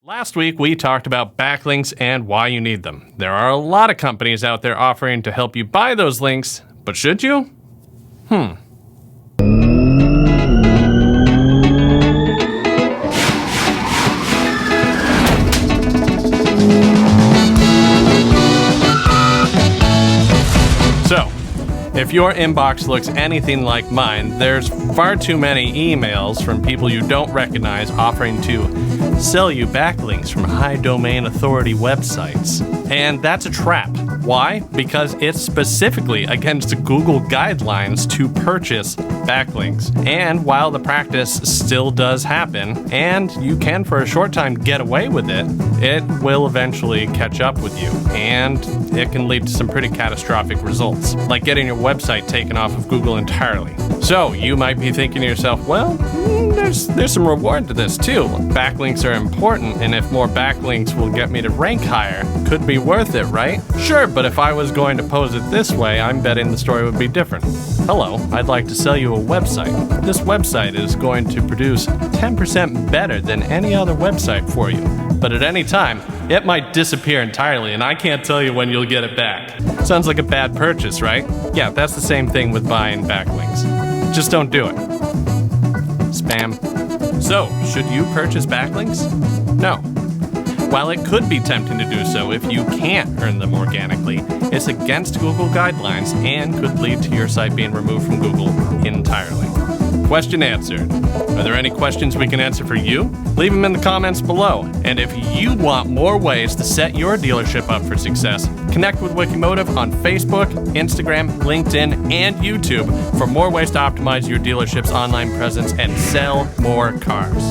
Last week, we talked about backlinks and why you need them. There are a lot of companies out there offering to help you buy those links, but should you? So, if your inbox looks anything like mine, there's far too many emails from people you don't recognize offering to sell you backlinks from high domain authority websites. And that's a trap. Why? Because it's specifically against Google guidelines to purchase backlinks. And while the practice still does happen, and you can for a short time get away with it, it will eventually catch up with you. And it can lead to some pretty catastrophic results, like getting your website taken off of Google entirely. So you might be thinking to yourself, well, there's some reward to this too. Backlinks are important, and if more backlinks will get me to rank higher, could be worth it, right? Sure, but if I was going to pose it this way, I'm betting the story would be different. Hello, I'd like to sell you a website. This website is going to produce 10% better than any other website for you. But at any time, it might disappear entirely, and I can't tell you when you'll get it back. Sounds like a bad purchase, right? Yeah, that's the same thing with buying backlinks. Just don't do it. Spam. So, should you purchase backlinks? No. While it could be tempting to do so if you can't earn them organically, it's against Google guidelines and could lead to your site being removed from Google entirely. Question answered. Are there any questions we can answer for you? Leave them in the comments below. And if you want more ways to set your dealership up for success, connect with Wikimotive on Facebook, Instagram, LinkedIn, and YouTube for more ways to optimize your dealership's online presence and sell more cars.